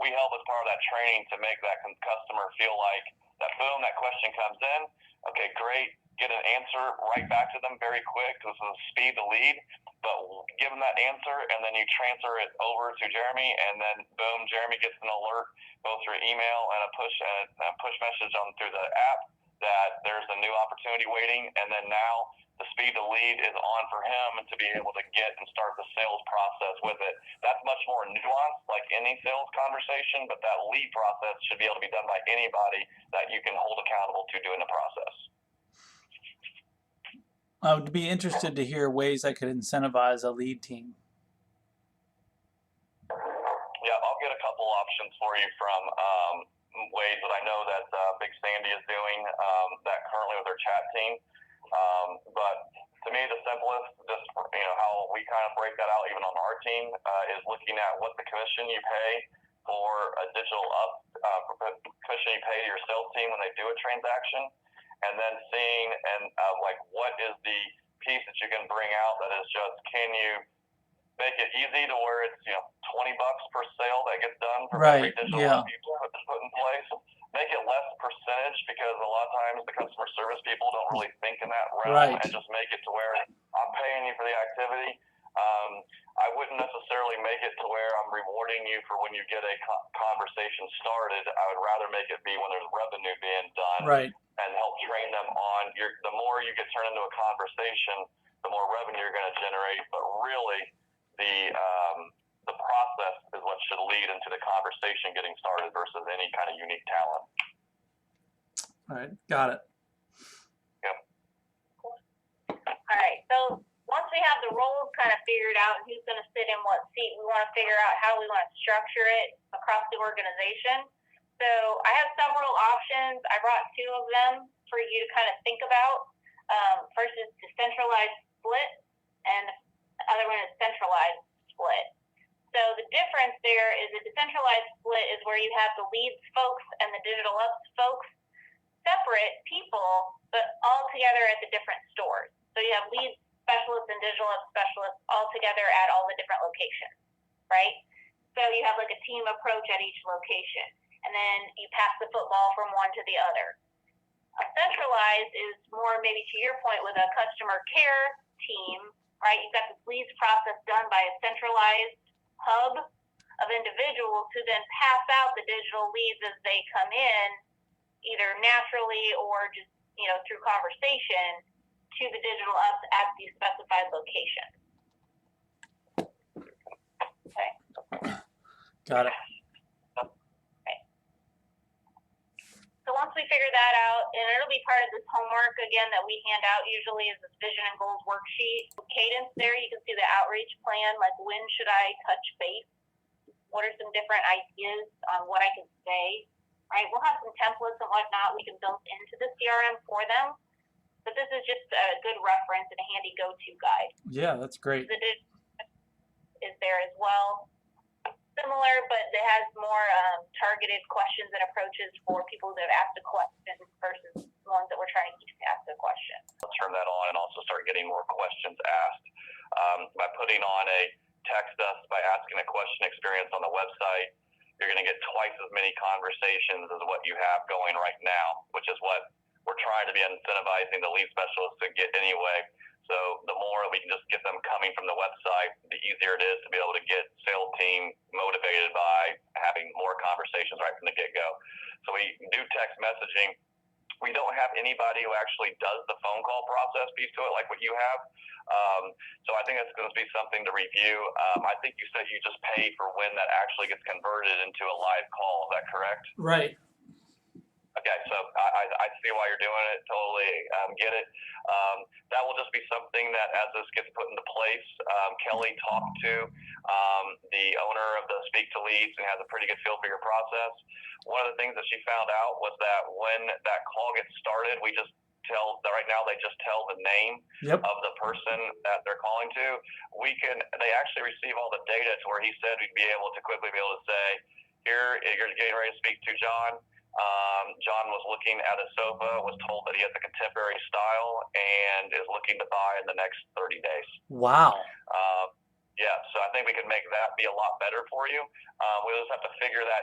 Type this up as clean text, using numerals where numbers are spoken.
we help as part of that training to make that customer feel like that boom, that question comes in. Okay, great. Get an answer right back to them very quick. This is speed the lead, but give them that answer, and then you transfer it over to Jeremy, and then boom, Jeremy gets an alert both through email and a push message on through the app that there's a new opportunity waiting, and then now the speed to lead is on for him to be able to get and start the sales process with it. That's much more nuanced, like any sales conversation, but that lead process should be able to be done by anybody that you can hold accountable to doing the process. I would be interested to hear ways I could incentivize a lead team. Yeah, I'll get a couple options for you from ways that I know that Big Sandy is doing that currently with their chat team. But to me, the simplest, just how we kind of break that out even on our team, is looking at what the commission you pay for a digital commission you pay to your sales team when they do a transaction, and then seeing like what is the piece that you can bring out that is just, can you make it easy to where it's $20 per sale that gets done for every digital you put in place. Make it less percentage, because a lot of times the customer service people don't really think in that realm, and just make it to where I'm paying you for the activity. I wouldn't necessarily make it to where I'm rewarding you for when you get a conversation started. I would rather make it be when there's revenue being done, and help train them on the more you get turned into a conversation, the more revenue you're going to generate. But really, the process is what should lead into the conversation getting started versus any kind of unique talent. All right, got it. Yep. All right, so once we have the roles kind of figured out and who's going to sit in what seat, we want to figure out how we want to structure it across the organization. So I have several options. I brought two of them for you to kind of think about. First is decentralized split, and the other one is centralized split. So the difference there is a decentralized split is where you have the leads folks and the digital ops folks separate people, but all together at the different stores. So you have leads specialists and digital ops specialists all together at all the different locations, right? So you have like a team approach at each location, and then you pass the football from one to the other. A centralized is more maybe to your point with a customer care team, right? You've got this leads process done by a centralized hub of individuals who then pass out the digital leads as they come in, either naturally or just through conversation, to the digital ops at the specified location. Okay. Got it. Okay. So once we figure that out, and it'll be part of this homework again that we hand out usually is this vision and goals worksheet. Cadence there, you can see the outreach plan, like when should I touch base? What are some different ideas on what I can say? Right, we'll have some templates and whatnot we can build into the CRM for them. But this is just a good reference and a handy go-to guide. Yeah, that's great. The is there as well. Similar, but it has more targeted questions and approaches for people that have asked a question versus ones that we're trying to get to ask a question. I'll turn that on and also start getting more questions asked. By putting on a text us by asking a question experience on the website, you're going to get twice as many conversations as what you have going right now, which is what we're trying to be incentivizing the lead specialists to get anyway. So the more we can just get them coming from the website, the easier it is to be able to get sales team motivated by having more conversations right from the get-go. So we do text messaging. We don't have anybody who actually does the phone call process piece to it like what you have. So I think that's going to be something to review. I think you said you just pay for when that actually gets converted into a live call. Is that correct? Right. Okay, so I see why you're doing it. Totally get it. That will just be something that as this gets put into place, Kelly talked to the owner of the Speak to Leads and has a pretty good feel for your process. One of the things that she found out was that when that call gets started, we just tell, right now they just tell the name of the person that they're calling to. They actually receive all the data to where he said we'd be able to quickly be able to say, here, you're getting ready to speak to John. John was looking at a sofa, was told that he has a contemporary style and is looking to buy in the next 30 days. Wow. Yeah, so I think we could make that be a lot better for you. We'll just have to figure that